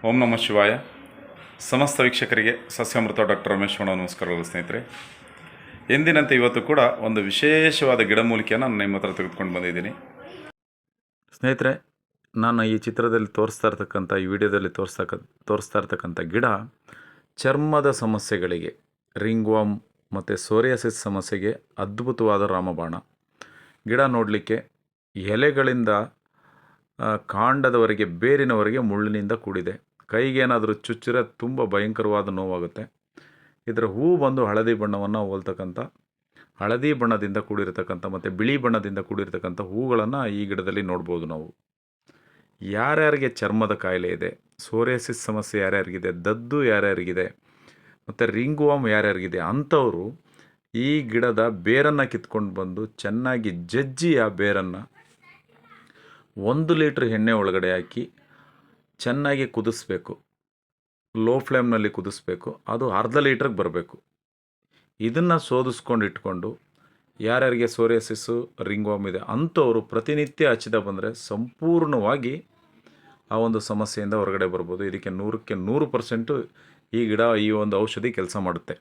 ಓಂ ನಮಃ ಶಿವಾಯ. ಸಮಸ್ತ ವೀಕ್ಷಕರಿಗೆ ಸಸ್ಯಾಮೃತ ಡಾಕ್ಟರ್ ರಮೇಶ್ ಅಣ್ಣ ನಮಸ್ಕಾರಗಳು ಸ್ನೇಹಿತರೆ. ಎಂದಿನಂತೆ ಇವತ್ತು ಕೂಡ ಒಂದು ವಿಶೇಷವಾದ ಗಿಡಮೂಲಿಕೆಯನ್ನು ನಾನು ನಿಮ್ಮ ಹತ್ರ ತೆಗೆದುಕೊಂಡು ಬಂದಿದ್ದೀನಿ ಸ್ನೇಹಿತರೆ. ನಾನು ಈ ಚಿತ್ರದಲ್ಲಿ ಈ ವಿಡಿಯೋದಲ್ಲಿ ತೋರಿಸ್ತಾ ಇರ್ತಕ್ಕಂಥ ಗಿಡ ಚರ್ಮದ ಸಮಸ್ಯೆಗಳಿಗೆ, ರಿಂಗ್ವಾಮ್ ಮತ್ತು ಸೋರಿಯಾಸಿಸ್ ಸಮಸ್ಯೆಗೆ ಅದ್ಭುತವಾದ ರಾಮಬಾಣ. ಗಿಡ ನೋಡಲಿಕ್ಕೆ ಎಲೆಗಳಿಂದ ಕಾಂಡದವರೆಗೆ, ಬೇರಿನವರೆಗೆ ಮುಳ್ಳಿನಿಂದ ಕೂಡಿದೆ. ಕೈಗೇನಾದರೂ ಚುಚ್ಚಿದ್ರೆ ತುಂಬ ಭಯಂಕರವಾದ ನೋವಾಗುತ್ತೆ. ಇದರ ಹೂವು ಬಂದು ಹಳದಿ ಬಣ್ಣವನ್ನು ಹೋಲ್ತಕ್ಕಂಥ, ಹಳದಿ ಬಣ್ಣದಿಂದ ಕೂಡಿರತಕ್ಕಂಥ ಮತ್ತು ಬಿಳಿ ಬಣ್ಣದಿಂದ ಕೂಡಿರತಕ್ಕಂಥ ಹೂಗಳನ್ನು ಈ ಗಿಡದಲ್ಲಿ ನೋಡ್ಬೋದು ನಾವು. ಯಾರ್ಯಾರಿಗೆ ಚರ್ಮದ ಕಾಯಿಲೆ ಇದೆ, ಸೋರಿಯಾಸಿಸ್ ಸಮಸ್ಯೆ ಯಾರ್ಯಾರಿಗಿದೆ, ದದ್ದು ಯಾರ್ಯಾರಿಗಿದೆ ಮತ್ತು ರಿಂಗ್ವಾಮ್ ಯಾರ್ಯಾರಿಗಿದೆ ಅಂಥವರು ಈ ಗಿಡದ ಬೇರನ್ನು ಕಿತ್ಕೊಂಡು ಬಂದು ಚೆನ್ನಾಗಿ ಜಜ್ಜಿ ಆ ಬೇರನ್ನು 1 ಲೀಟ್ರ್ ಎಣ್ಣೆ ಒಳಗಡೆ ಹಾಕಿ ಚೆನ್ನಾಗಿ ಕುದಿಸ್ಬೇಕು. ಲೋ ಫ್ಲೇಮ್ನಲ್ಲಿ ಕುದಿಸ್ಬೇಕು. ಅದು ಅರ್ಧ ಲೀಟ್ರಿಗೆ ಬರಬೇಕು. ಇದನ್ನು ಶೋಧಿಸ್ಕೊಂಡು ಇಟ್ಕೊಂಡು ಯಾರ್ಯಾರಿಗೆ ಸೋರಿಯಾಸಿಸ್ಸು, ರಿಂಗ್ವಾಮ್ ಇದೆ ಅಂಥವರು ಪ್ರತಿನಿತ್ಯ ಹಚ್ಚಿದ ಬಂದರೆ ಸಂಪೂರ್ಣವಾಗಿ ಆ ಒಂದು ಸಮಸ್ಯೆಯಿಂದ ಹೊರಗಡೆ ಬರ್ಬೋದು. ಇದಕ್ಕೆ 100% ಈ ಗಿಡ, ಈ ಒಂದು ಔಷಧಿ ಕೆಲಸ ಮಾಡುತ್ತೆ.